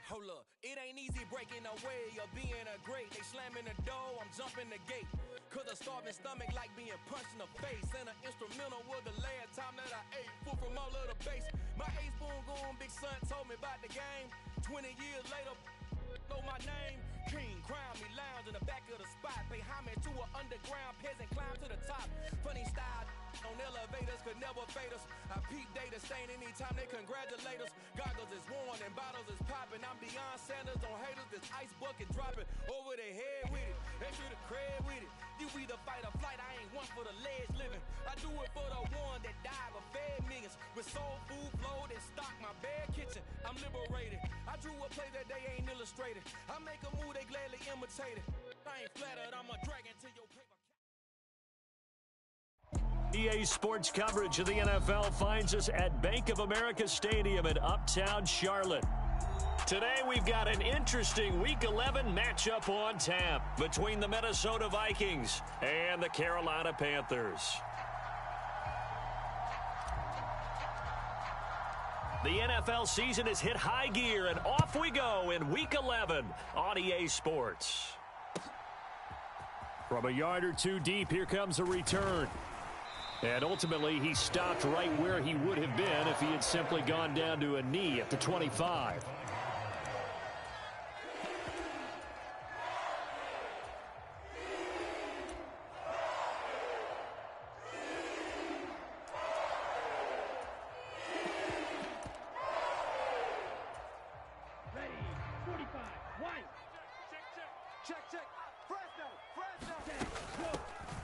Hold up, it ain't easy breaking away or being a great. They slamming the door, I'm jumping the gate. Cause a starving stomach like being punched in the face. And an instrumental was the last time that I ate. Food from all of the base. My A-spoon going, big son told me about the game. 20 years later, know my name. King, crown me, lounge in the back of the spot. Pay homage to an underground peasant, climb to the top. Funny style on elevators could never fade us. I peep data stain anytime they congratulate us. Goggles is worn and bottles is popping. I'm beyond Sanders on haters. This ice bucket dropping over their head with it. They should have cred with it. You either fight or flight. I ain't one for the ledge living. I do it for the one that died but fed millions. With soul food flowed and stocked my bare kitchen. I'm liberated. I drew a play that they ain't illustrated. I make a move they gladly imitate it. I ain't flattered. I'm a dragon to your paper. EA Sports coverage of the NFL finds us at Bank of America Stadium in Uptown Charlotte. Today we've got an interesting Week 11 matchup on tap between the Minnesota Vikings and the Carolina Panthers. The NFL season has hit high gear, and off we go in Week 11 on EA Sports. From a yard or two deep, here comes a return. And ultimately, he stopped right where he would have been if he had simply gone down to a knee at the 25.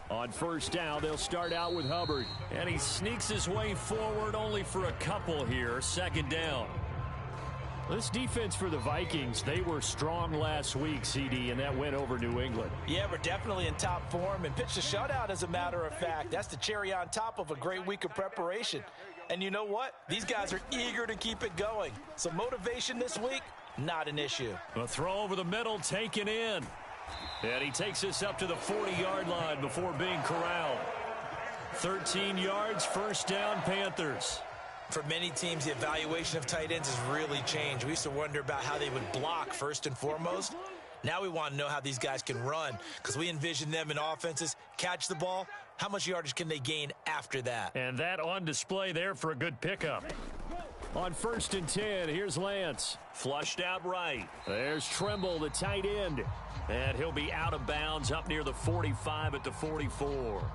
On first down, they'll start out with Hubbard. And he sneaks his way forward only for a couple here. Second down. This defense for the Vikings, they were strong last week, CD, and that went over New England. Yeah, we're definitely in top form and pitched a shutout, as a matter of fact. That's the cherry on top of a great week of preparation. And you know what? These guys are eager to keep it going. So motivation this week, not an issue. A throw over the middle, taken in. And he takes us up to the 40-yard line before being corralled. 13 yards, first down, Panthers. For many teams, the evaluation of tight ends has really changed. We used to wonder about how they would block first and foremost. Now we want to know how these guys can run, because we envision them in offenses catch the ball. How much yardage can they gain after that? And that on display there for a good pickup. On first and 10, here's Lance. Flushed out right. There's Trimble, the tight end. And he'll be out of bounds up near the 45 at the 44.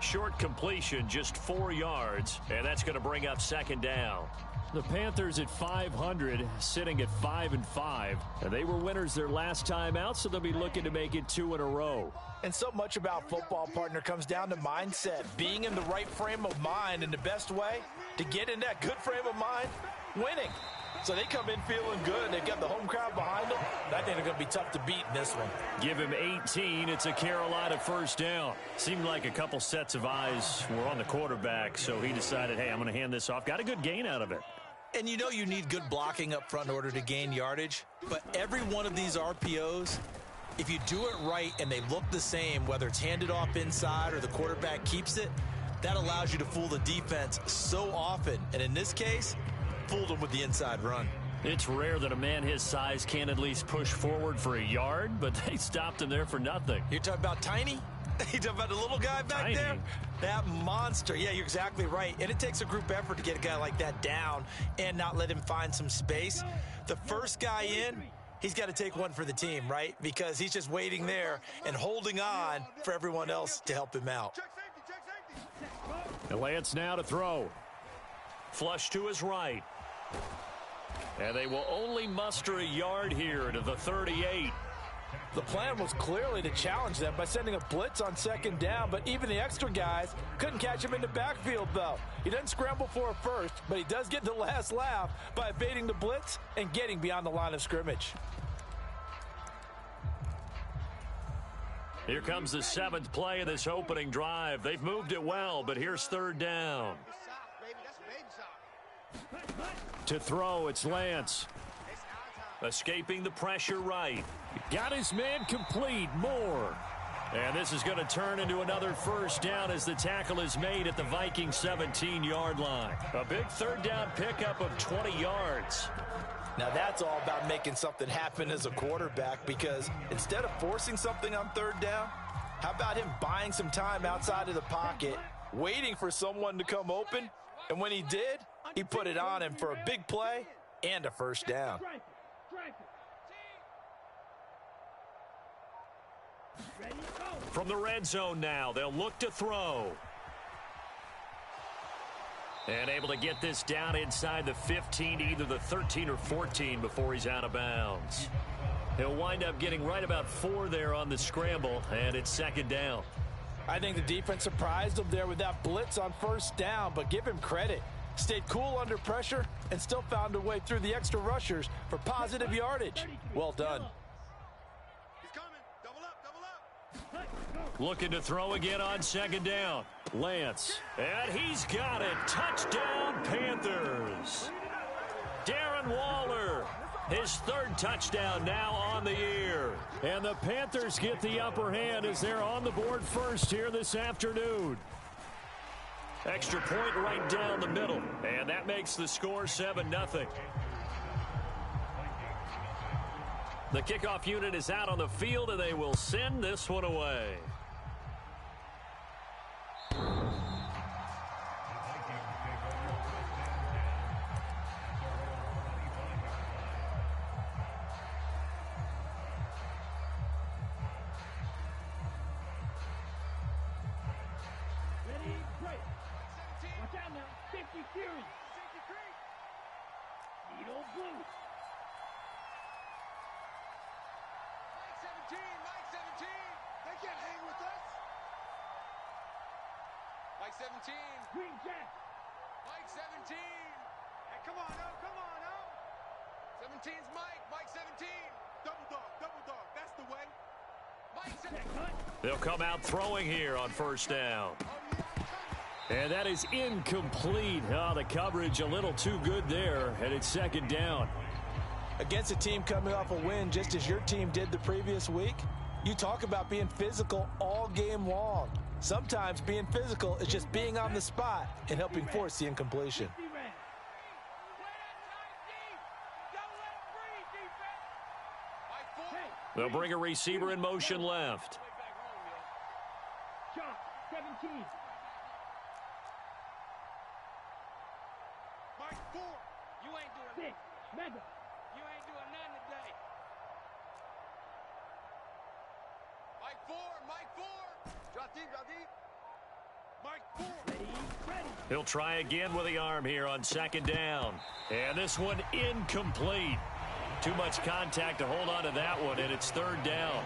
Short completion, just 4 yards, and that's going to bring up second down. The Panthers at 500, sitting at 5-5. And they were winners their last time out, so they'll be looking to make it 2 in a row. And so much about football, partner, comes down to mindset. Being in the right frame of mind, and the best way to get in that good frame of mind, winning. So they come in feeling good. They've got the home crowd behind them. I think they're going to be tough to beat in this one. Give him 18. It's a Carolina first down. Seemed like a couple sets of eyes were on the quarterback, so he decided, hey, I'm going to hand this off. Got a good gain out of it. And you know you need good blocking up front in order to gain yardage. But every one of these RPOs, if you do it right and they look the same, whether it's handed off inside or the quarterback keeps it, that allows you to fool the defense so often. And in this case, fooled them with the inside run. It's rare that a man his size can at least push forward for a yard, but they stopped him there for nothing. You're talking about Tiny? You're talking about the little guy back there? That monster. Yeah, you're exactly right. And it takes a group effort to get a guy like that down and not let him find some space. The first guy in, he's got to take one for the team, right? Because he's just waiting there and holding on for everyone else to help him out. And Lance now to throw. Flush to his right. And they will only muster a yard here to the 38. The plan was clearly to challenge them by sending a blitz on second down, but even the extra guys couldn't catch him in the backfield, though. He doesn't scramble for a first, but he does get the last laugh by evading the blitz and getting beyond the line of scrimmage. Here comes the seventh play of this opening drive. They've moved it well, but here's third down. To throw, it's Lance. Escaping the pressure right. Got his man complete. Moore. And this is going to turn into another first down as the tackle is made at the Vikings 17-yard line. A big third down pickup of 20 yards. Now that's all about making something happen as a quarterback, because instead of forcing something on third down, how about him buying some time outside of the pocket, waiting for someone to come open, and when he did, he put it on him for a big play and a first down. From the red zone now, they'll look to throw. And able to get this down inside the 15, either the 13 or 14 before he's out of bounds. He'll wind up getting right about 4 there on the scramble, and it's second down. I think the defense surprised him there with that blitz on first down, but give him credit. Stayed cool under pressure and still found a way through the extra rushers for positive yardage. Well done. Looking to throw again on second down. Lance. And he's got it. Touchdown, Panthers. Darren Waller. His third touchdown now on the year. And the Panthers get the upper hand as they're on the board first here this afternoon. Extra point right down the middle. And that makes the score 7-0. The kickoff unit is out on the field, and they will send this one away. Mike 17. Green Jack. Mike 17. Hey, come on, oh, come on, oh. 17's Mike. Mike 17. Double dog. That's the way. Mike 17. They'll come out throwing here on first down. And that is incomplete. Oh, the coverage a little too good there, and it's second down. Against a team coming off a win just as your team did the previous week, you talk about being physical all game long. Sometimes being physical is just being on the spot and helping force the incompletion. They'll bring a receiver in motion left. 17. Mike 4. You ain't doing 6. Mega. You ain't doing nothing today. Mike 4. Mike 4. Drop deep. Mike 4. Ready. He'll try again with the arm here on second down. And this one incomplete. Too much contact to hold on to that one, and it's third down.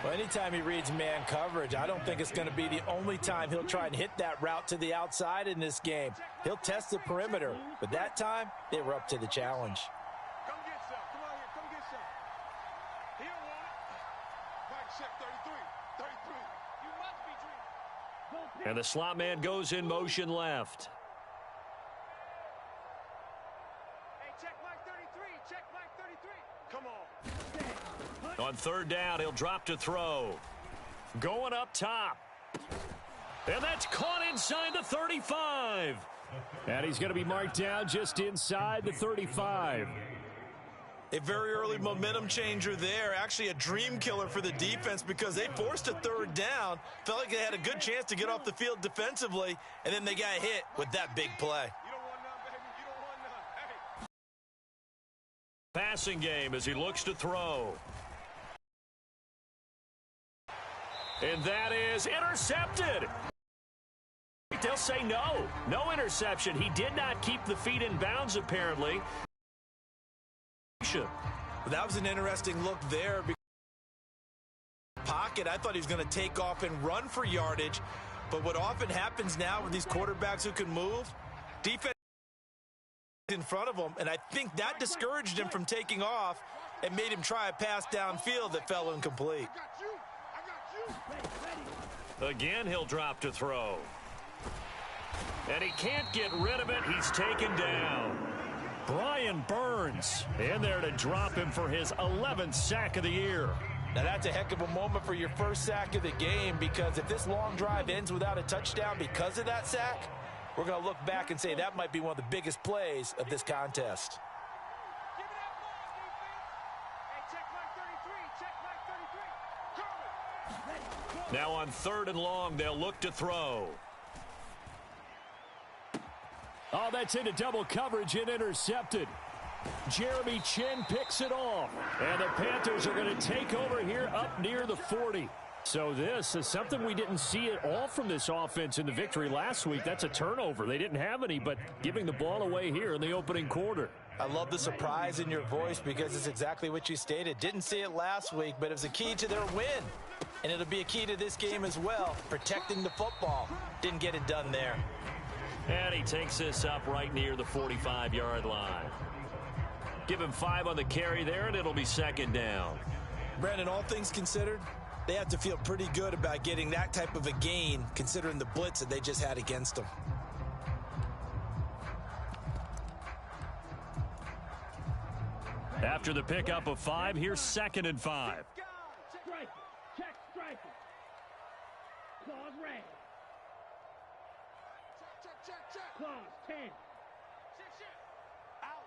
Well, anytime he reads man coverage, I don't think it's going to be the only time he'll try and hit that route to the outside in this game. He'll test the perimeter, but that time, they were up to the challenge. Come get some. Come on here. Come get some. He don't want it. Mike check 33. 33. You must be dreaming. And the slot man goes in motion left. Hey, check Mike 33. Check Mike 33. Come on. On third down, he'll drop to throw. Going up top. And that's caught inside the 35. And he's going to be marked down just inside the 35. A very early momentum changer there. Actually a dream killer for the defense because they forced a third down. Felt like they had a good chance to get off the field defensively, and then they got hit with that big play. You don't want none, baby. You don't want none. Hey. Passing game as he looks to throw. And that is intercepted. They'll say no. No interception. He did not keep the feet in bounds, apparently. That was an interesting look there. Pocket, I thought he was going to take off and run for yardage. But what often happens now with these quarterbacks who can move, defense in front of him, and I think that discouraged him from taking off and made him try a pass downfield that fell incomplete. Again, he'll drop to throw. And he can't get rid of it. He's taken down. Brian Brian Burns in there to drop him for his 11th sack of the year. Now, that's a heck of a moment for your first sack of the game, because if this long drive ends without a touchdown because of that sack, we're going to look back and say that might be one of the biggest plays of this contest. Now on 3rd and long, they'll look to throw. Oh, that's into double coverage and intercepted. Jeremy Chin picks it off. And the Panthers are going to take over here up near the 40. So this is something we didn't see at all from this offense in the victory last week. That's a turnover. They didn't have any, but giving the ball away here in the opening quarter. I love the surprise in your voice, because it's exactly what you stated. Didn't see it last week, but it was a key to their win. And it'll be a key to this game as well, protecting the football. Didn't get it done there. And he takes this up right near the 45-yard line. Give him 5 on the carry there, and it'll be 2nd down. Brandon, all things considered, they have to feel pretty good about getting that type of a gain, considering the blitz that they just had against them. After the pickup of 5, here's 2nd and 5. Check striker. Clause red. Check. Clause 10. Out.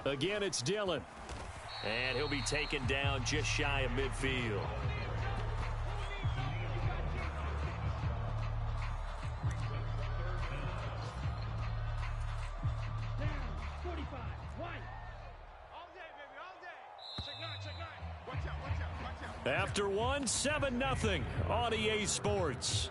Go. Again, it's Dillon. And he'll be taken down just shy of midfield. Down. 45. White. All day, baby. All day. Check nine. Watch out. After 1, 7-0 on EA Sports.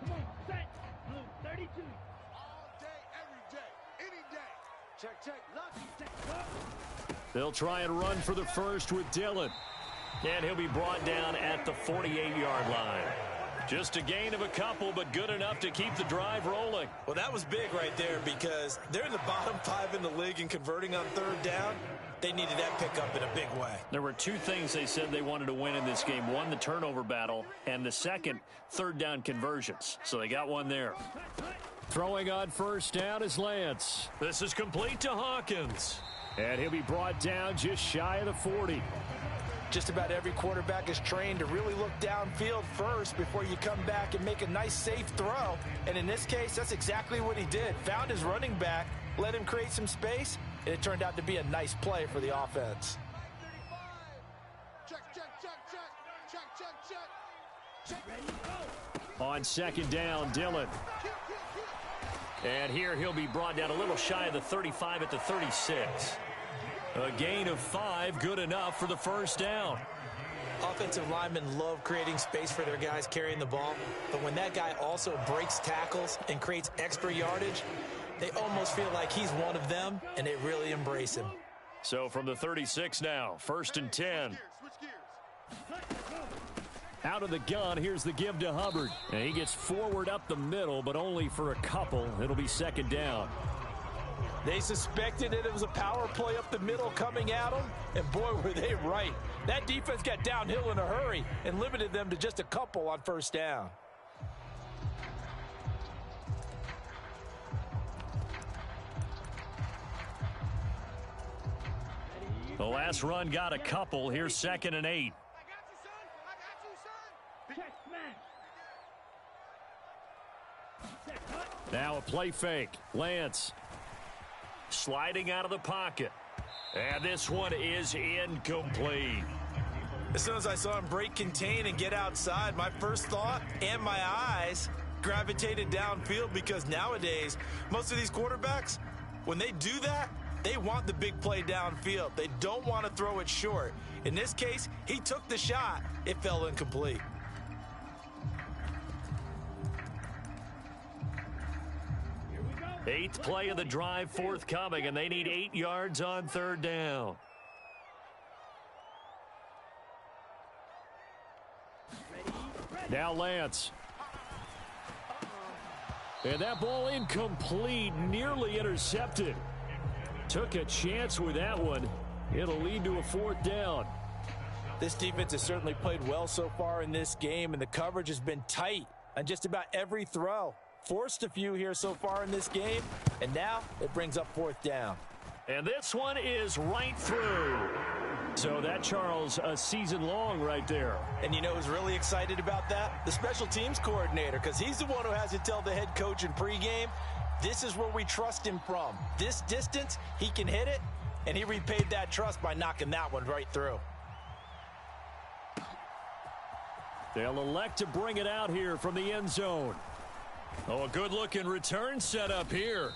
Come on. Set. Blue 32. All day, every day. Any day. Check. Lucky. Check. They'll try and run for the first with Dillon. And he'll be brought down at the 48-yard line. Just a gain of a couple, but good enough to keep the drive rolling. Well, that was big right there, because they're in the bottom 5 in the league in converting on 3rd down. They needed that pickup in a big way. There were 2 things they said they wanted to win in this game. One, the turnover battle, and the second, 3rd down conversions. So they got one there. Throwing on 1st down is Lance. This is complete to Hawkins. And he'll be brought down just shy of the 40. Just about every quarterback is trained to really look downfield first before you come back and make a nice, safe throw. And in this case, that's exactly what he did. Found his running back, let him create some space, and it turned out to be a nice play for the offense. Check. Ready, go. On 2nd down, Dillon. And here he'll be brought down a little shy of the 35 at the 36. A gain of 5, good enough for the 1st down. Offensive linemen love creating space for their guys carrying the ball, but when that guy also breaks tackles and creates extra yardage, they almost feel like he's one of them, and they really embrace him. So from the 36 now, 1st and 10. Out of the gun, here's the give to Hubbard. And he gets forward up the middle, but only for a couple. It'll be 2nd down. They suspected it was a power play up the middle coming at them, and boy, were they right. That defense got downhill in a hurry and limited them to just a couple on 1st down. The last run got a couple. Here's 2nd and 8. Now a play fake. Lance sliding out of the pocket. And this one is incomplete. As soon as I saw him break contain and get outside, my first thought and my eyes gravitated downfield, because nowadays, most of these quarterbacks, when they do that, they want the big play downfield. They don't want to throw it short. In this case, he took the shot. It fell incomplete. Eighth play of the drive forthcoming, and they need 8 yards on 3rd down. Now Lance. And that ball incomplete, nearly intercepted. Took a chance with that one. It'll lead to a 4th down. This defense has certainly played well so far in this game, and the coverage has been tight on just about every throw. Forced a few here so far in this game, and now it brings up 4th down. And this one is right through. So that, Charles, a season long right there. And you know who's really excited about that? The special teams coordinator, because he's the one who has to tell the head coach in pregame, this is where we trust him from. This distance, he can hit it, and he repaid that trust by knocking that one right through. They'll elect to bring it out here from the end zone. Oh, a good-looking return set up here.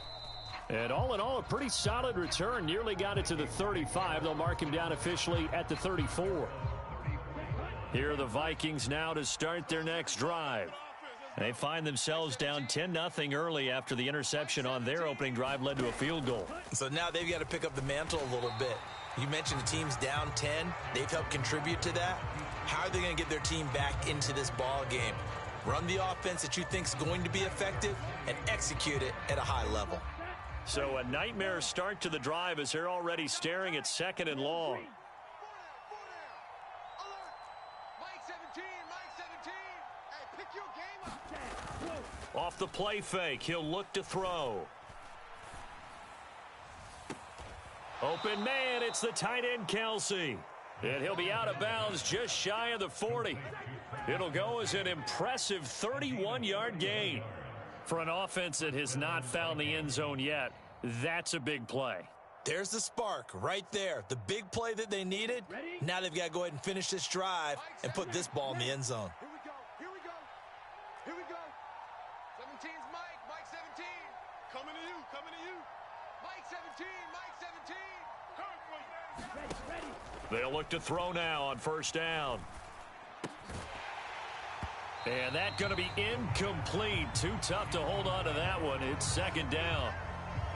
And all in all, a pretty solid return. Nearly got it to the 35. They'll mark him down officially at the 34. Here are the Vikings now to start their next drive. They find themselves down 10-0 early after the interception on their opening drive led to a field goal. So now they've got to pick up the mantle a little bit. You mentioned the team's down 10. They've helped contribute to that. How are they going to get their team back into this ball game? Run the offense that you think is going to be effective and execute it at a high level. So a nightmare start to the drive as they're already staring at 2nd and long. Off the play fake, he'll look to throw. Open man, it's the tight end Kelsey. And he'll be out of bounds just shy of the 40. It'll go as an impressive 31-yard gain. For an offense that has not found the end zone yet, that's a big play. There's the spark right there. The big play that they needed. Now they've got to go ahead and finish this drive and put this ball in the end zone. Here we go. 17's Mike. Mike 17. Coming to you. Mike 17. Ready. They'll look to throw now on 1st down. And that's going to be incomplete. Too tough to hold on to that one. It's 2nd down.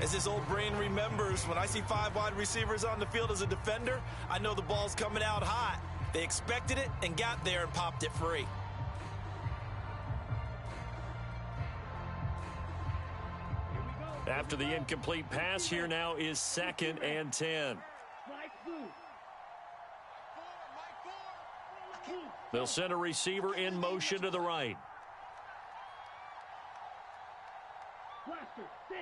As this old brain remembers, when I see 5 wide receivers on the field as a defender, I know the ball's coming out hot. They expected it and got there and popped it free. After the incomplete pass, here now is 2nd and 10. They'll send a receiver in motion to the right. Blaster, 6.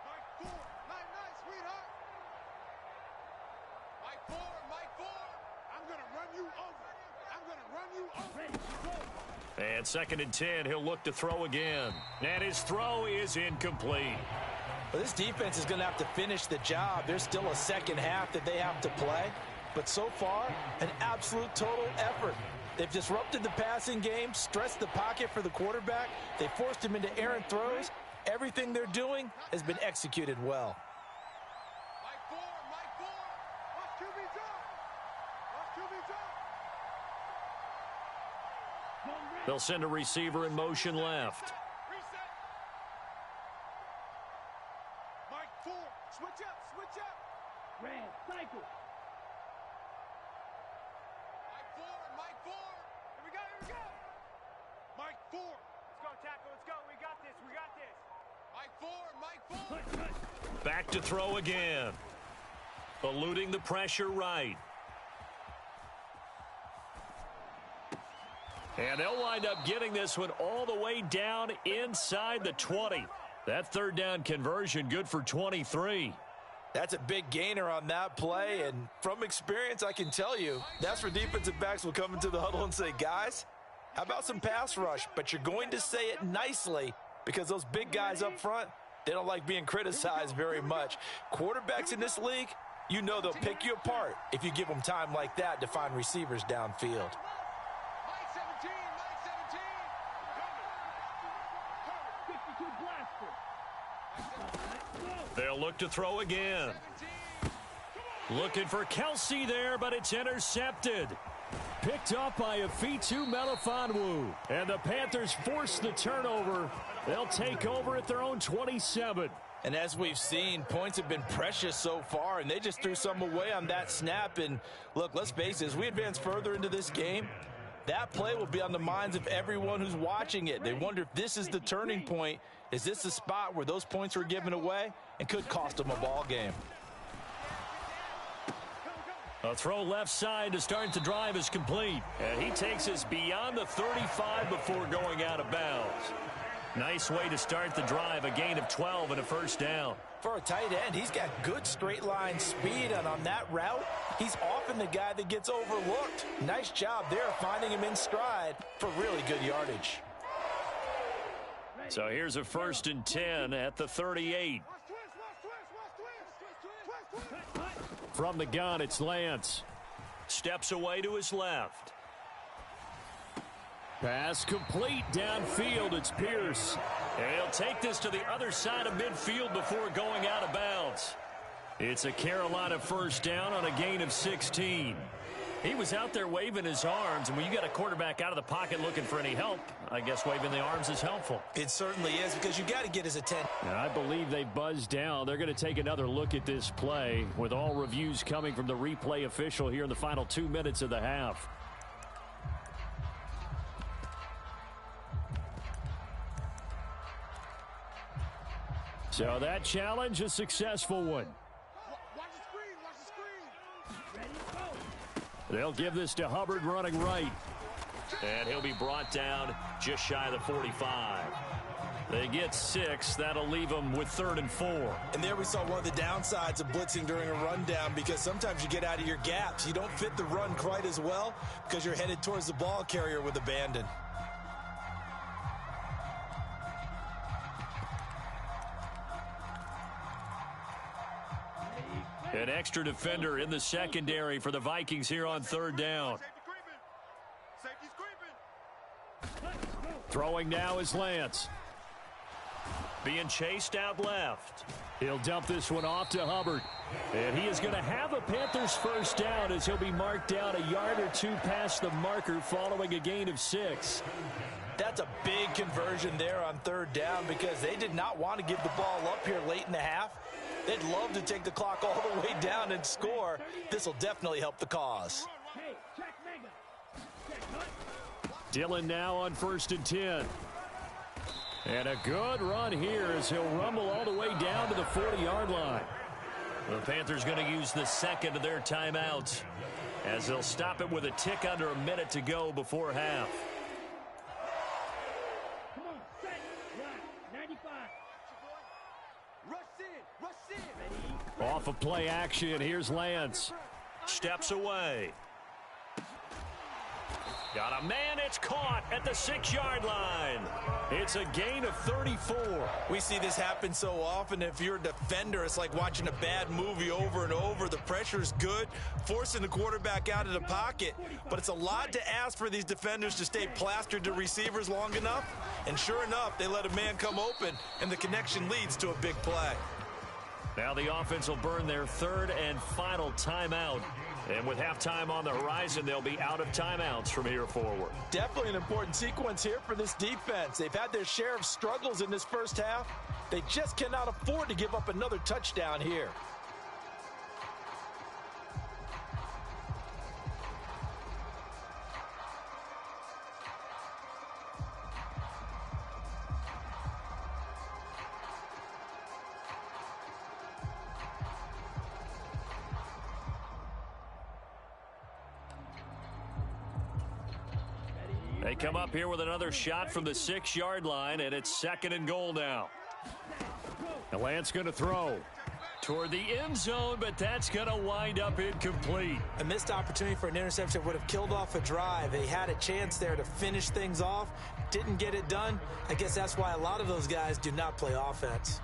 Mike 4. Nice, sweetheart. Mike 4. I'm going to run you over. Ready, go. And 2nd and 10, he'll look to throw again. And his throw is incomplete. Well, this defense is going to have to finish the job. There's still a second half that they have to play. But so far, an absolute total effort. They've disrupted the passing game, stressed the pocket for the quarterback. They forced him into errant throws. Everything they're doing has been executed well. Mike 4. Watch QB's up. They'll send a receiver in motion left. Reset. Mike 4. Switch up. Red, cycle. Mike 4. Here we go. Mike 4. Let's go, tackle. Let's go. We got this. Mike 4. Back to throw again. Eluding the pressure right. And they'll wind up getting this one all the way down inside the 20. That 3rd down conversion good for 23. That's a big gainer on that play, and from experience, I can tell you, that's where defensive backs will come into the huddle and say, guys, how about some pass rush? But you're going to say it nicely because those big guys up front, they don't like being criticized very much. Quarterbacks in this league, you know they'll pick you apart if you give them time like that to find receivers downfield. Mike 17. 52 blaster. They'll look to throw again. Looking for Kelsey there, but it's intercepted. Picked up by Afitu Melifonwu. And the Panthers force the turnover. They'll take over at their own 27. And as we've seen, points have been precious so far, and they just threw some away on that snap. And look, let's face it, as we advance further into this game, that play will be on the minds of everyone who's watching it. They wonder if this is the turning point. Is this the spot where those points were given away and could cost them a ball game? A throw left side to start the drive is complete. And he takes us beyond the 35 before going out of bounds. Nice way to start the drive, a gain of 12 and a first down. For a tight end, he's got good straight line speed, and on that route, he's often the guy that gets overlooked. Nice job there finding him in stride for really good yardage. So here's a 1st and 10 at the 38. From the gun, it's Lance. Steps away to his left. Pass complete downfield. It's Pierce. And he'll take this to the other side of midfield before going out of bounds. It's a Carolina first down on a gain of 16. He was out there waving his arms, and when you got a quarterback out of the pocket looking for any help, I guess waving the arms is helpful. It certainly is, because you got to get his attention. And I believe they buzzed down. They're going to take another look at this play, with all reviews coming from the replay official here in the final 2 minutes of the half. So that challenge, a successful one. They'll give this to Hubbard running right. And he'll be brought down just shy of the 45. They get 6. That'll leave them with 3rd and 4. And there we saw one of the downsides of blitzing during a rundown, because sometimes you get out of your gaps. You don't fit the run quite as well because you're headed towards the ball carrier with abandon. An extra defender in the secondary for the Vikings here on 3rd down. Throwing now is Lance. Being chased out left. He'll dump this one off to Hubbard. And he is going to have a Panthers first down as he'll be marked down a yard or 2 past the marker following a gain of 6. That's a big conversion there on 3rd down, because they did not want to give the ball up here late in the half. They'd love to take the clock all the way down and score. This will definitely help the cause. Dillon now on 1st and 10. And a good run here as he'll rumble all the way down to the 40-yard line. The Panthers going to use the second of their timeouts as they'll stop it with a tick under a minute to go before half. Off of play action, here's Lance. Steps away. Got a man, it's caught at the 6-yard line. It's a gain of 34. We see this happen so often. If you're a defender, it's like watching a bad movie over and over. The pressure's good, forcing the quarterback out of the pocket. But it's a lot to ask for these defenders to stay plastered to receivers long enough. And sure enough, they let a man come open, and the connection leads to a big play. Now the offense will burn their 3rd and final timeout. And with halftime on the horizon, they'll be out of timeouts from here forward. Definitely an important sequence here for this defense. They've had their share of struggles in this first half. They just cannot afford to give up another touchdown here. They come up here with another shot from the 6-yard line, and it's 2nd and goal now. And Lance going to throw toward the end zone, but that's going to wind up incomplete. A missed opportunity for an interception would have killed off a drive. They had a chance there to finish things off, didn't get it done. I guess that's why a lot of those guys do not play offense.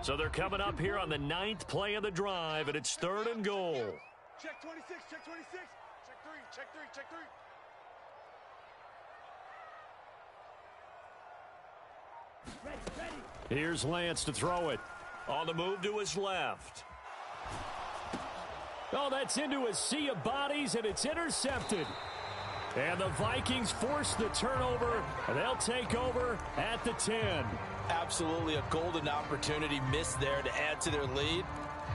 So they're coming up here on the 9th play of the drive, and it's 3rd and goal. Check 26, check 26, check 3, check 3, check 3. Here's Lance to throw it. On the move to his left. Oh, that's into a sea of bodies, and it's intercepted. And the Vikings force the turnover, and they'll take over at the 10. Absolutely a golden opportunity missed there to add to their lead.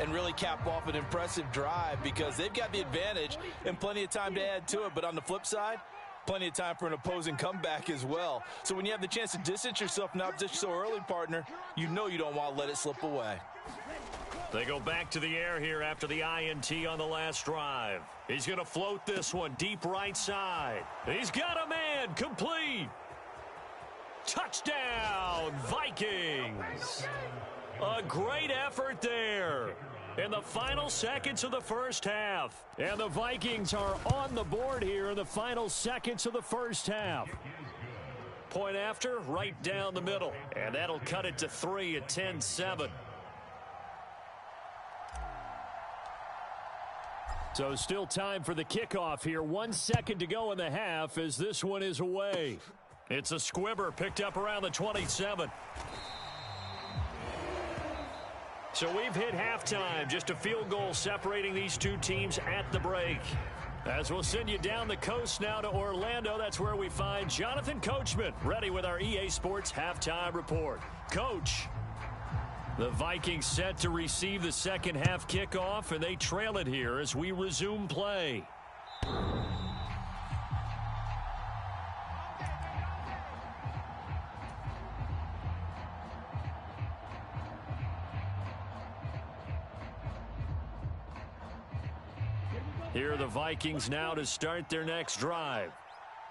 and really cap off an impressive drive because they've got the advantage and plenty of time to add to it. But on the flip side, plenty of time for an opposing comeback as well. So when you have the chance to distance yourself from opposition so early, partner, you know you don't want to let it slip away. They go back to the air here after the INT on the last drive. He's going to float this one deep right side. He's got a man, complete. Touchdown, Vikings. A great effort there in the final seconds of the first half. And the Vikings are on the board here in the final seconds of the first half. Point after, right down the middle. And that'll cut it to 3 at 10-7. So still time for the kickoff here. 1 second to go in the half as this one is away. It's a squibber picked up around the 27. So we've hit halftime. Just a field goal separating these two teams at the break. As we'll send you down the coast now to Orlando, that's where we find Jonathan Coachman ready with our EA Sports Halftime Report. Coach. The Vikings set to receive the second half kickoff, and they trail it here as we resume play. Here are the Vikings now to start their next drive.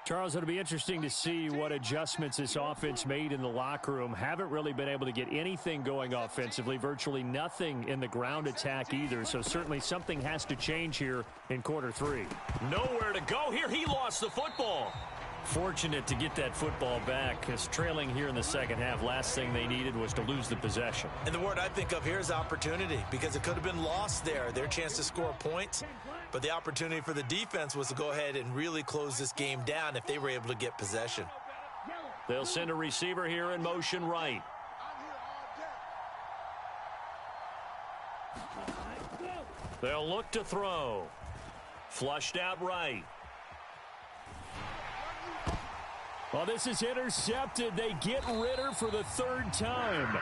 Charles, it'll be interesting to see what adjustments this offense made in the locker room. Haven't really been able to get anything going offensively, virtually nothing in the ground attack either. So certainly something has to change here in quarter 3. Nowhere to go here. He lost the football. Fortunate to get that football back, because trailing here in the second half, last thing they needed was to lose the possession. And the word I think of here is opportunity, because it could have been lost there, their chance to score points. But the opportunity for the defense was to go ahead and really close this game down if they were able to get possession. They'll send a receiver here in motion right. They'll look to throw. Flushed out right. Well, this is intercepted. They get Ritter for the third time.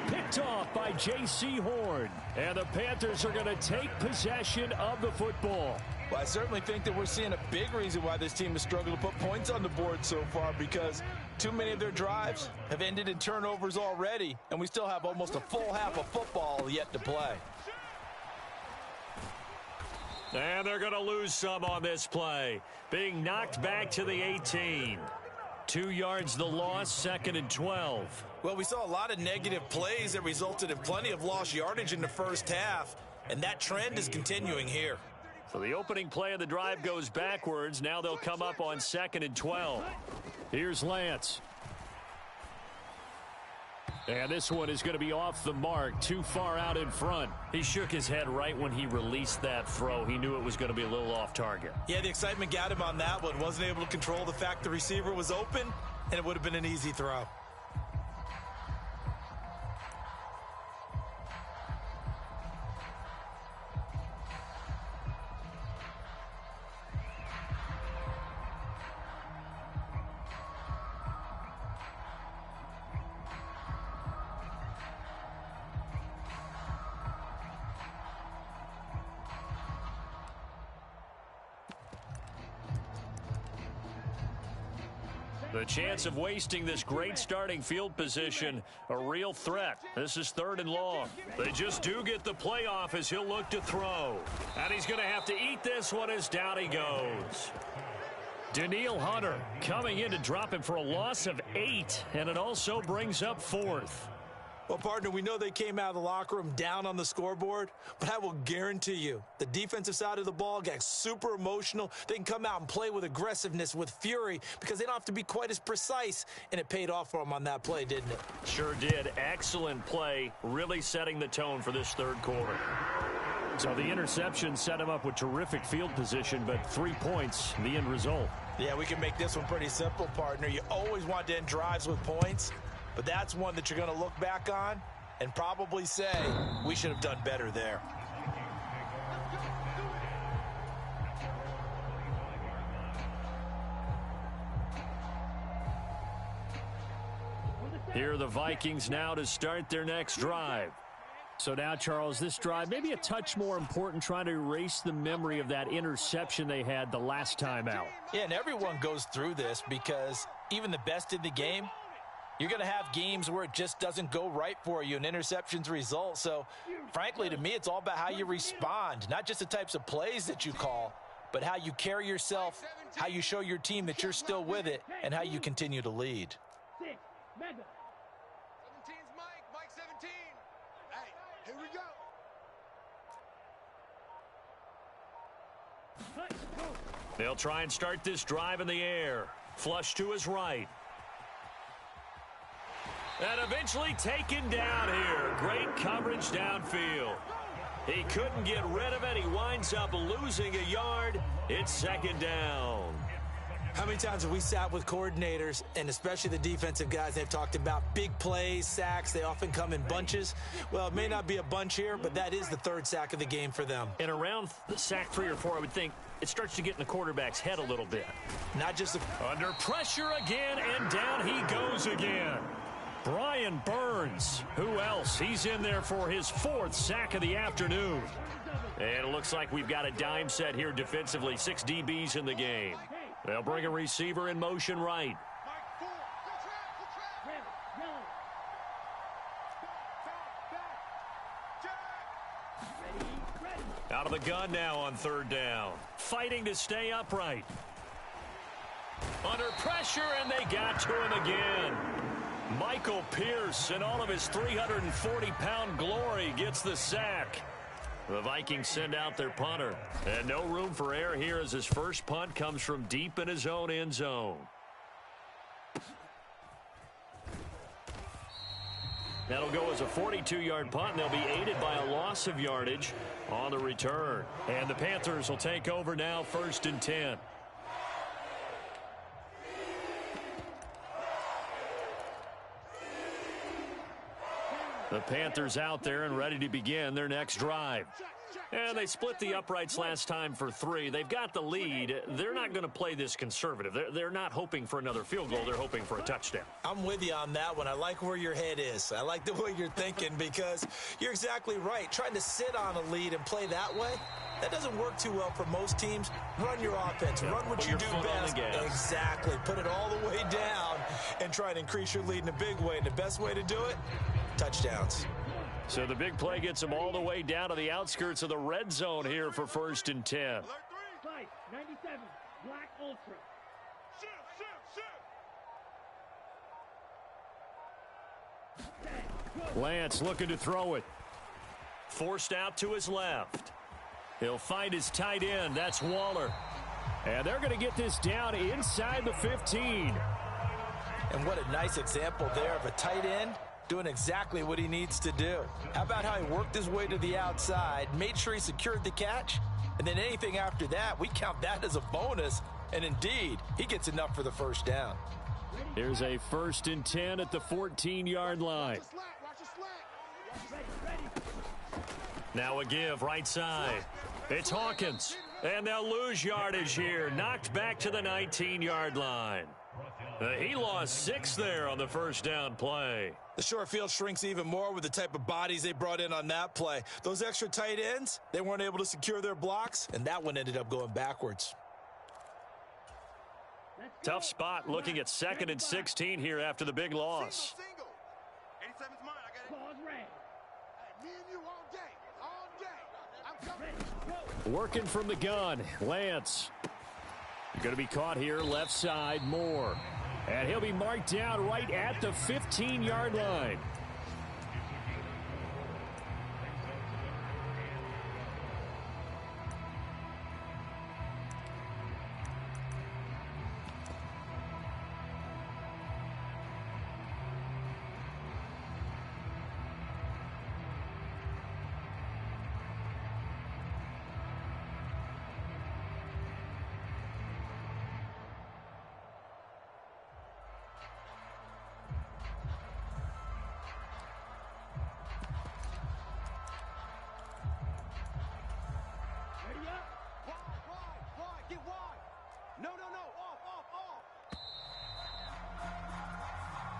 Picked off by J.C. Horn. And the Panthers are going to take possession of the football. Well, I certainly think that we're seeing a big reason why this team has struggled to put points on the board so far, because too many of their drives have ended in turnovers already, and we still have almost a full half of football yet to play. And they're going to lose some on this play. Being knocked back to the 18. 2 yards the loss, 2nd and 12. Well, we saw a lot of negative plays that resulted in plenty of lost yardage in the first half, and that trend is continuing here. So the opening play of the drive goes backwards. Now they'll come up on 2nd and 12. Here's Lance. And this one is going to be off the mark, too far out in front. He shook his head right when he released that throw. He knew it was going to be a little off target. Yeah, the excitement got him on that one. Wasn't able to control the fact the receiver was open, and it would have been an easy throw. The chance of wasting this great starting field position, a real threat. This is 3rd and long. They just do get the playoff as he'll look to throw. And he's going to have to eat this one as down he goes. Daniil Hunter coming in to drop him for a loss of 8, and it also brings up 4th. Well, partner, we know they came out of the locker room down on the scoreboard, but I will guarantee you the defensive side of the ball got super emotional. They can come out and play with aggressiveness, with fury, because they don't have to be quite as precise, and it paid off for them on that play, didn't it? Sure did. Excellent play, really setting the tone for this 3rd quarter. So the interception set him up with terrific field position, but 3 points, the end result. Yeah, we can make this one pretty simple, partner. You always want to end drives with points. But that's one that you're going to look back on and probably say, we should have done better there. Here are the Vikings now to start their next drive. So now, Charles, this drive maybe a touch more important, trying to erase the memory of that interception they had the last time out. Yeah, and everyone goes through this because even the best in the game, you're going to have games where it just doesn't go right for you and interceptions result. So, frankly, to me, it's all about how you respond, not just the types of plays that you call, but how you carry yourself, how you show your team that you're still with it, and how you continue to lead. 17's Mike. Mike 17. Hey, here we go. They'll try and start this drive in the air. Flush to his right. And eventually taken down here. Great coverage downfield. He couldn't get rid of it. He winds up losing a yard. It's second down. How many times have we sat with coordinators, and especially the defensive guys, they've talked about big plays, sacks. They often come in bunches. Well, it may not be a bunch here, but that is the third sack of the game for them. And around the sack 3 or 4, I would think it starts to get in the quarterback's head a little bit. Not just under pressure again, and down he goes again. Brian Burns, who else? He's in there for his 4th sack of the afternoon. And it looks like we've got a dime set here defensively. 6 DBs in the game. They'll bring a receiver in motion right. Out of the gun now on 3rd down. Fighting to stay upright. Under pressure, and they got to him again. Michael Pierce, in all of his 340-pound glory, gets the sack. The Vikings send out their punter. And no room for error here as his first punt comes from deep in his own end zone. That'll go as a 42-yard punt, and they'll be aided by a loss of yardage on the return. And the Panthers will take over now, 1st and 10. The Panthers out there and ready to begin their next drive. And they split the uprights last time for 3. They've got the lead. They're not going to play this conservative. They're not hoping for another field goal. They're hoping for a touchdown. I'm with you on that one. I like where your head is. I like the way you're thinking because you're exactly right. Trying to sit on a lead and play that way, that doesn't work too well for most teams. Run your offense. Run what you do best. Exactly. Put it all the way down and try and increase your lead in a big way. And the best way to do it, touchdowns. So the big play gets them all the way down to the outskirts of the red zone here for 1st and 10. 97, Black Ultra. Lance looking to throw it. Forced out to his left. He'll find his tight end. That's Waller. And they're going to get this down inside the 15. And what a nice example there of a tight end doing exactly what he needs to do. How about how he worked his way to the outside, made sure he secured the catch, and then anything after that, we count that as a bonus. And indeed, he gets enough for the 1st down. Here's a 1st and 10 at the 14-yard line. Now a give right side. It's Hawkins. And they'll lose yardage here. Knocked back to the 19-yard line. He lost 6 there on the 1st down play. The short field shrinks even more with the type of bodies they brought in on that play. Those extra tight ends, they weren't able to secure their blocks, and that one ended up going backwards. Tough spot looking at 2nd and 16 here after the big loss. 87's mine. I got it. Hey, me and you all day. I'm coming. Working from the gun, Lance. Going to be caught here, left side, Moore. And he'll be marked down right at the 15-yard line.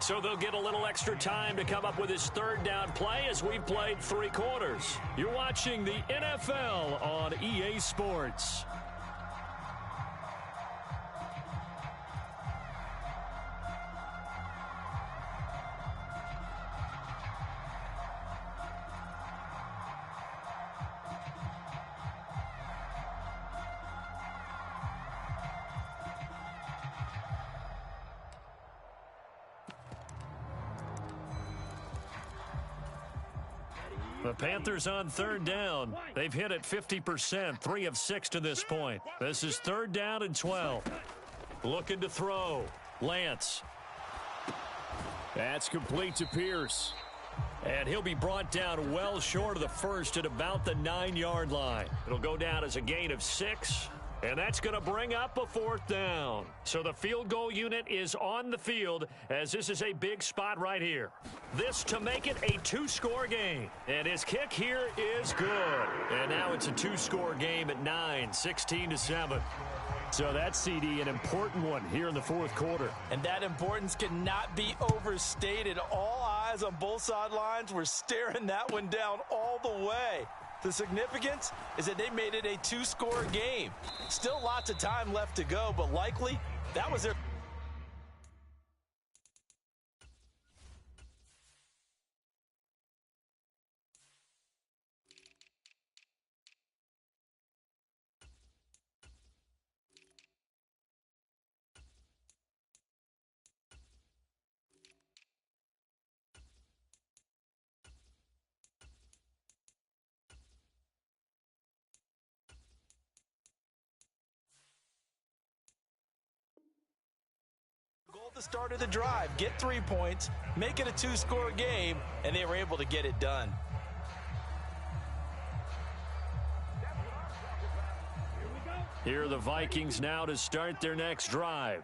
So they'll get a little extra time to come up with his third down play as we've played 3 quarters. You're watching the NFL on EA Sports. The Panthers on third down. They've hit it 50%, 3 of 6 to this point. This is 3rd down and 12. Looking to throw. Lance. That's complete to Pierce. And he'll be brought down well short of the first at about the 9-yard line. It'll go down as a gain of 6. And that's going to bring up a 4th down. So the field goal unit is on the field as this is a big spot right here. This to make it a 2-score game. And his kick here is good. And now it's a 2-score game at 9, 16-7. So that's, CD, an important one here in the 4th quarter. And that importance cannot be overstated. All eyes on both sidelines were staring that one down all the way. The significance is that they made it a 2-score game. Still lots of time left to go, but likely that was their... The start of the drive, get 3 points, make it a 2-score game, and they were able to get it done. Here are the Vikings now to start their next drive.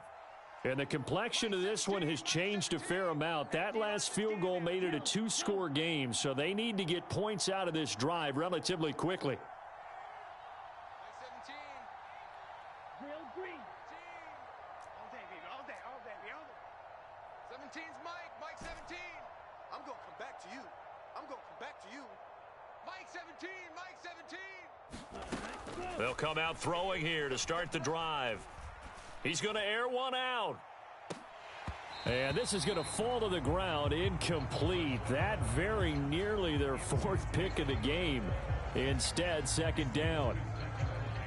And the complexion of this one has changed a fair amount. That last field goal made it a 2-score game, so they need to get points out of this drive relatively quickly. They'll come out throwing here to start the drive. He's going to air one out. And this is going to fall to the ground, incomplete. That very nearly their 4th pick of the game. Instead, 2nd down.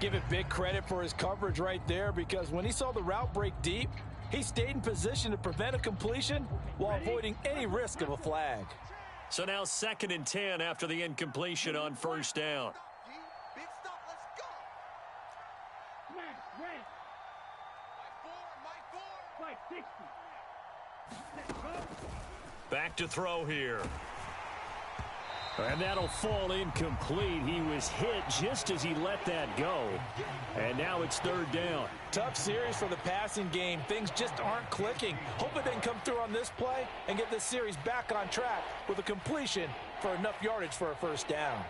Give it big credit for his coverage right there, because when he saw the route break deep, he stayed in position to prevent a completion while avoiding any risk of a flag. So now 2nd and 10 after the incompletion on 1st down. Back to throw here. And that'll fall incomplete. He was hit just as he let that go. And now it's 3rd down. Tough series for the passing game. Things just aren't clicking. Hoping they can come through on this play and get this series back on track with a completion for enough yardage for a 1st down.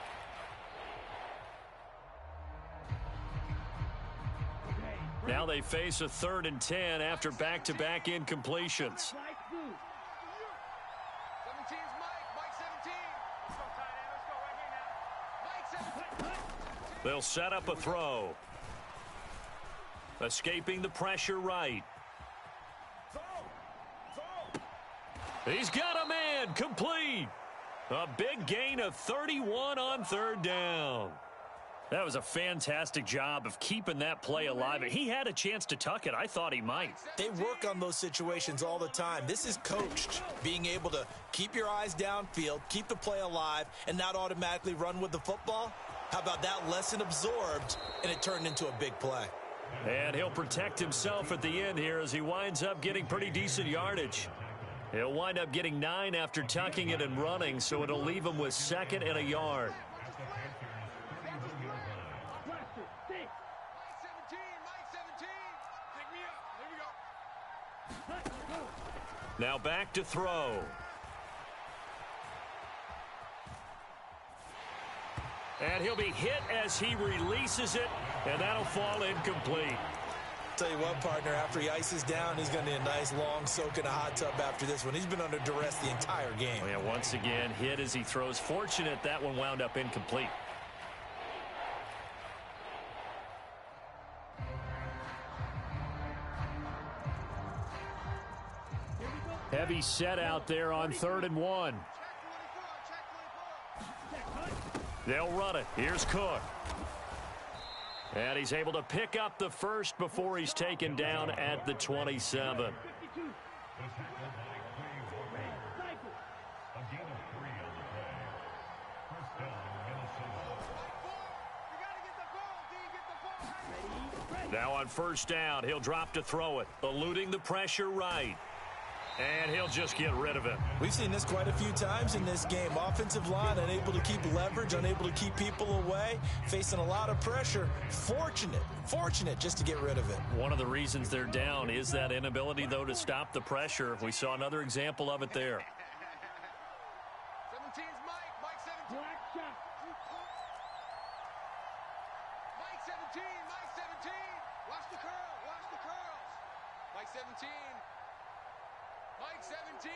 Now they face a 3rd and 10 after back-to-back incompletions. They'll set up a throw. Escaping the pressure right. He's got a man, complete. A big gain of 31 on 3rd down. That was a fantastic job of keeping that play alive. He had a chance to tuck it. I thought he might. They work on those situations all the time. This is coached, being able to keep your eyes downfield, keep the play alive, and not automatically run with the football. How about that lesson absorbed, and it turned into a big play. And he'll protect himself at the end here as he winds up getting pretty decent yardage. He'll wind up getting 9 after tucking it and running, so it'll leave him with 2nd and a yard. Now back to throw. And he'll be hit as he releases it, and that'll fall incomplete. tell you what, partner, after he ices down, he's going to need a nice long soak in a hot tub after this one. He's been under duress the entire game. Oh, yeah, once again, hit as he throws. Fortunate that one wound up incomplete. Heavy set out there on 3rd and 1. They'll run it. Here's Cook. And he's able to pick up the first before he's taken down at the 27. Now on 1st down, he'll drop to throw it, eluding the pressure right. And he'll just get rid of it. We've seen this quite a few times in this game. Offensive line unable to keep leverage, unable to keep people away, facing a lot of pressure. Fortunate just to get rid of it. One of the reasons they're down is that inability, though, to stop the pressure. We saw another example of it there. 17's Mike 17. Mike 17. Watch the curls. Mike 17. Mike 17.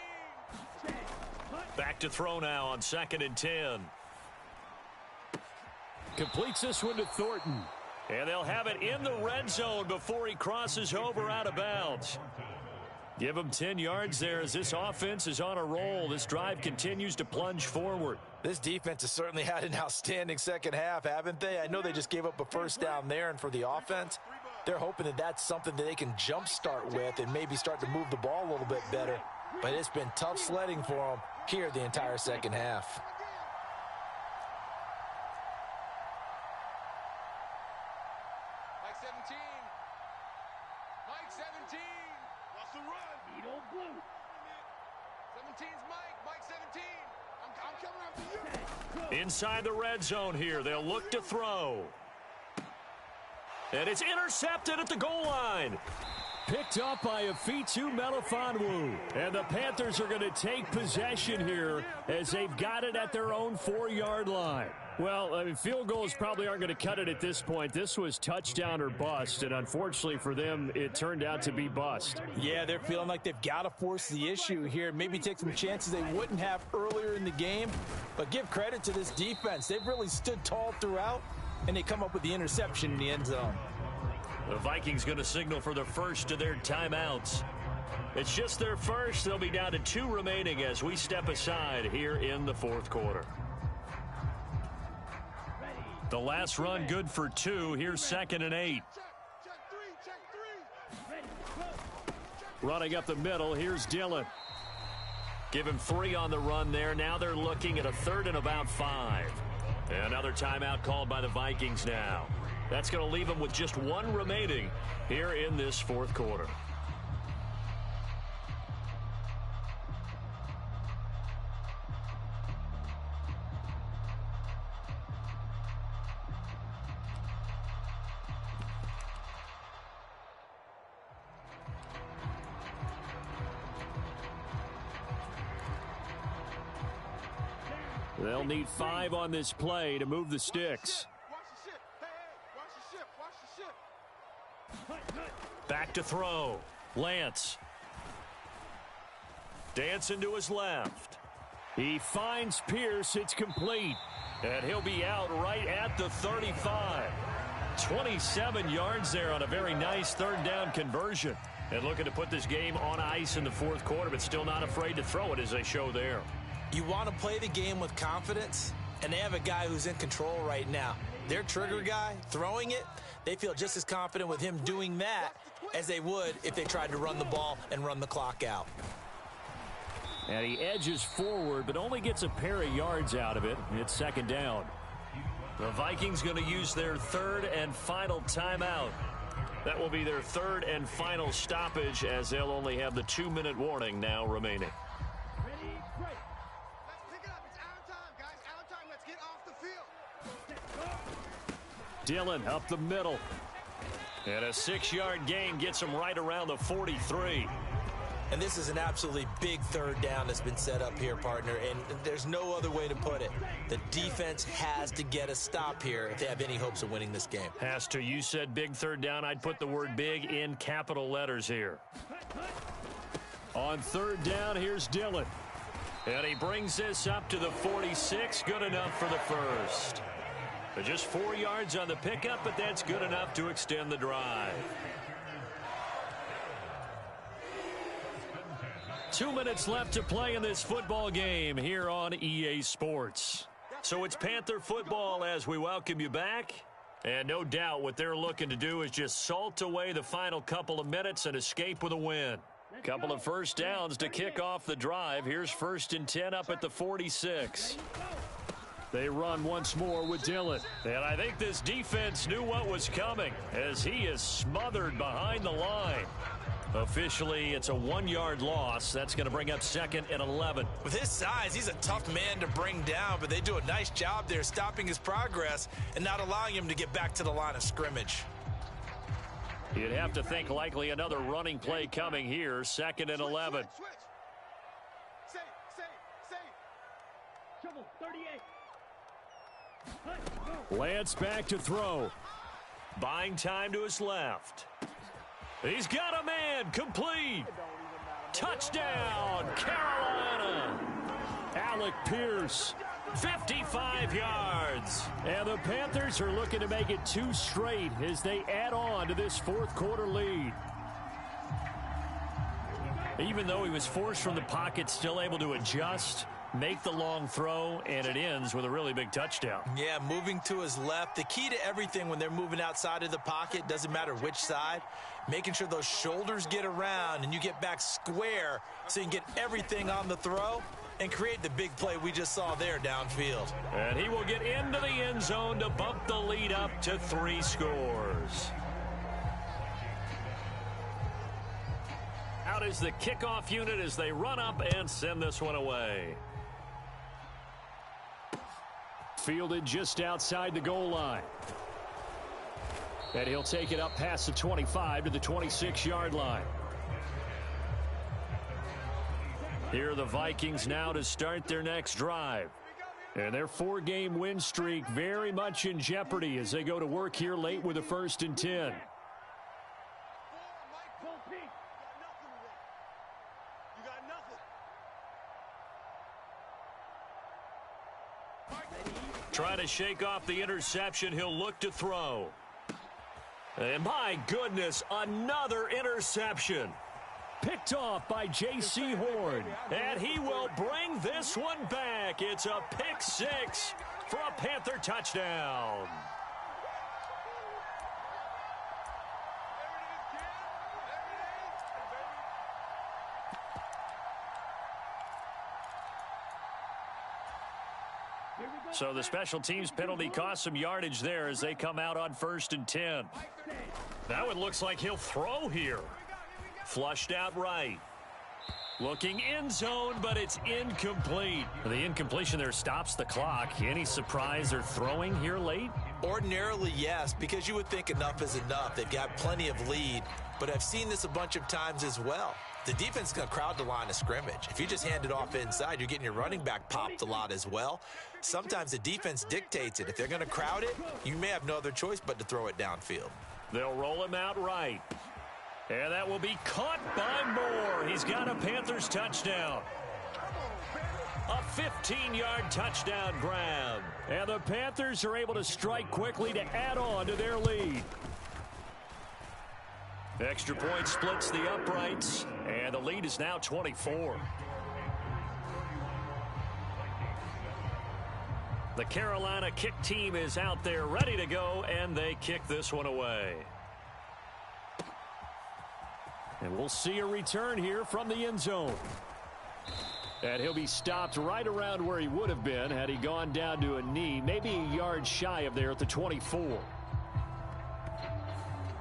Back to throw now on 2nd and 10. Completes this one to Thornton. And they'll have it in the red zone before he crosses over out of bounds. Give him 10 yards there as this offense is on a roll. This drive continues to plunge forward. This defense has certainly had an outstanding second half, haven't they? I know they just gave up a 1st down there, and for the offense, they're hoping that that's something that they can jumpstart with and maybe start to move the ball a little bit better. But it's been tough sledding for them here the entire second half. Mike 17. Mike 17. What's the run? He don't blue. 17's Mike 17. I'm coming after you. Inside the red zone here, they'll look to throw. And it's intercepted at the goal line. Picked up by Afitu Melifonwu. And the Panthers are going to take possession here as they've got it at their own 4-yard line. Well, I mean, field goals probably aren't going to cut it at this point. This was touchdown or bust, and unfortunately for them, it turned out to be bust. Yeah, they're feeling like they've got to force the issue here. Maybe take some chances they wouldn't have earlier in the game. But give credit to this defense. They've really stood tall throughout, and they come up with the interception in the end zone. The Vikings going to signal for the first of their timeouts. It's just their first. They'll be down to 2 remaining as we step aside here in the 4th quarter. The last run good for 2. Here's 2nd and 8. Running up the middle, here's Dillon. Give him 3 on the run there. Now they're looking at a 3rd and about 5. Another timeout called by the Vikings now. That's going to leave them with just 1 remaining here in this 4th quarter. They'll need 5 on this play to move the sticks. Back to throw. Lance. Dancing to his left. He finds Pierce. It's complete. And he'll be out right at the 35. 27 yards there on a very nice 3rd down conversion. And looking to put this game on ice in the 4th quarter, but still not afraid to throw it as they show there. You want to play the game with confidence, and they have a guy who's in control right now. Their trigger guy, throwing it, they feel just as confident with him doing that as they would if they tried to run the ball and run the clock out. And he edges forward, but only gets a pair of yards out of it. It's 2nd down. The Vikings going to use their 3rd and final timeout. That will be their 3rd and final stoppage as they'll only have the 2-minute warning now remaining. Dillon up the middle. And a 6-yard gain gets him right around the 43. And this is an absolutely big third down that's been set up here, partner, and there's no other way to put it. The defense has to get a stop here if they have any hopes of winning this game. Has to. You said big third down. I'd put the word big in capital letters here. On third down, here's Dillon. And he brings this up to the 46. Good enough for the first. Just 4 yards on the pickup, but that's good enough to extend the drive. 2 minutes left to play in this football game here on EA Sports. So it's Panther football as we welcome you back. And no doubt what they're looking to do is just salt away the final couple of minutes and escape with a win. Couple of first downs to kick off the drive. Here's 1st and 10 up at the 46. They run once more with Dillon. And I think this defense knew what was coming as he is smothered behind the line. Officially, it's a 1-yard loss. That's going to bring up 2nd and 11. With his size, he's a tough man to bring down, but they do a nice job there stopping his progress and not allowing him to get back to the line of scrimmage. You'd have to think likely another running play coming here. 2nd and 11. Safe. Trouble, 38. Lance back to throw. Buying time to his left. He's got a man. Complete. Touchdown, Carolina. Alec Pierce. 55 yards. And the Panthers are looking to make it 2 straight as they add on to this fourth quarter lead. Even though he was forced from the pocket, still able to adjust, make the long throw, and it ends with a really big touchdown. Yeah, moving to his left. The key to everything when they're moving outside of the pocket, doesn't matter which side, making sure those shoulders get around and you get back square so you can get everything on the throw and create the big play we just saw there downfield. And he will get into the end zone to bump the lead up to 3 scores. Out is the kickoff unit as they run up and send this one away. Fielded just outside the goal line. And he'll take it up past the 25 to the 26-yard line. Here are the Vikings now to start their next drive. And their 4-game win streak very much in jeopardy as they go to work here late with a 1st and 10. Trying to shake off the interception. He'll look to throw. And my goodness, another interception. Picked off by J.C. Horn. And he will bring this one back. It's a pick 6 for a Panther touchdown. So the special teams penalty cost some yardage there as they come out on 1st and 10. Now it looks like he'll throw here. Flushed out right. Looking end zone, but it's incomplete. The incompletion there stops the clock. Any surprise they're throwing here late? Ordinarily, yes, because you would think enough is enough. They've got plenty of lead, but I've seen this a bunch of times as well. The defense is going to crowd the line of scrimmage. If you just hand it off inside, you're getting your running back popped a lot as well. Sometimes the defense dictates it. If they're going to crowd it, you may have no other choice but to throw it downfield. They'll roll him out right. And that will be caught by Moore. He's got a Panthers touchdown. A 15-yard touchdown grab. And the Panthers are able to strike quickly to add on to their lead. Extra point splits the uprights, and the lead is now 24. The Carolina kick team is out there ready to go, and they kick this one away. And we'll see a return here from the end zone. And he'll be stopped right around where he would have been had he gone down to a knee, maybe a yard shy of there at the 24.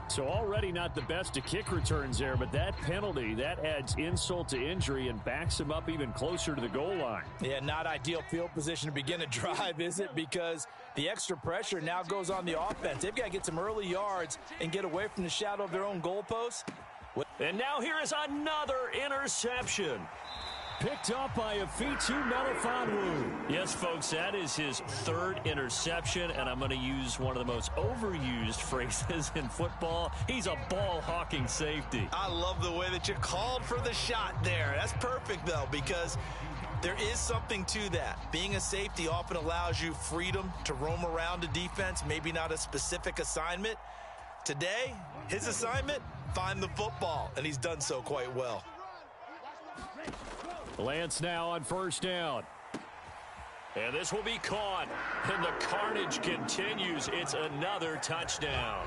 So already not the best of kick returns there, but that penalty, that adds insult to injury and backs him up even closer to the goal line. Yeah, not ideal field position to begin a drive, is it? Because the extra pressure now goes on the offense. They've got to get some early yards and get away from the shadow of their own goalposts. And now here is another interception. Picked up by Afitu Melifonwu. Yes, folks, that is his third interception, and I'm going to use one of the most overused phrases in football. He's a ball-hawking safety. I love the way that you called for the shot there. That's perfect, though, because there is something to that. Being a safety often allows you freedom to roam around a defense, maybe not a specific assignment. Today, his assignment, find the football, and he's done so quite well. Lance now on first down. And this will be caught. And the carnage continues. It's another touchdown.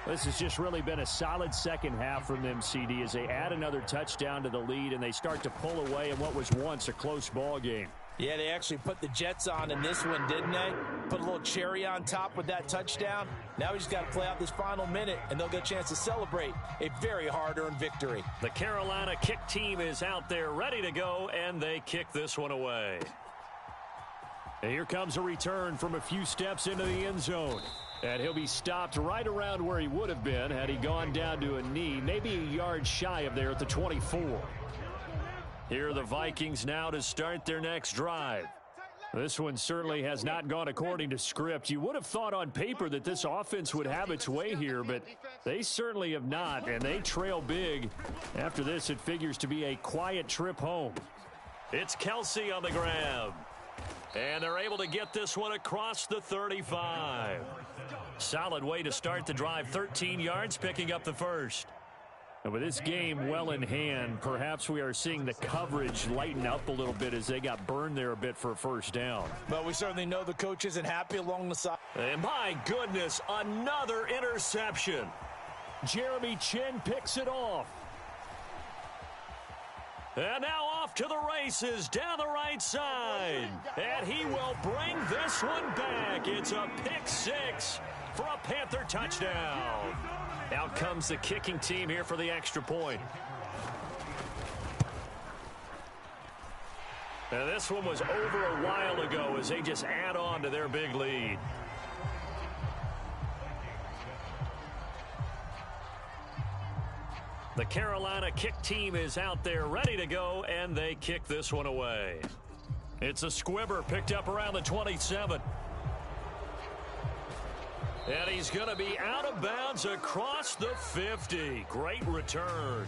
This has just really been a solid second half from them, CD, as they add another touchdown to the lead and they start to pull away in what was once a close ball game. Yeah, they actually put the Jets on in this one, didn't they? Put a little cherry on top with that touchdown. Now we just got to play out this final minute, and they'll get a chance to celebrate a very hard-earned victory. The Carolina kick team is out there ready to go, and they kick this one away. And here comes a return from a few steps into the end zone. And he'll be stopped right around where he would have been had he gone down to a knee, maybe a yard shy of there at the 24. Here are the Vikings now to start their next drive. This one certainly has not gone according to script. You would have thought on paper that this offense would have its way here, but they certainly have not, and they trail big. After this, it figures to be a quiet trip home. It's Kelsey on the grab. And they're able to get this one across the 35. Solid way to start the drive, 13 yards, picking up the first. And with this game well in hand, perhaps we are seeing the coverage lighten up a little bit as they got burned there a bit for a first down. But we certainly know the coach isn't happy along the side. And my goodness, another interception. Jeremy Chin picks it off. And now off to the races down the right side. And he will bring this one back. It's a pick six for a Panther touchdown. Out comes the kicking team here for the extra point. And this one was over a while ago as they just add on to their big lead. The Carolina kick team is out there ready to go, and they kick this one away. It's a squibber picked up around the 27. And he's going to be out of bounds across the 50. Great return.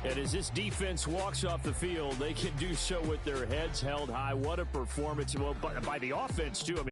And as this defense walks off the field, they can do so with their heads held high. What a performance by the offense, too. I mean,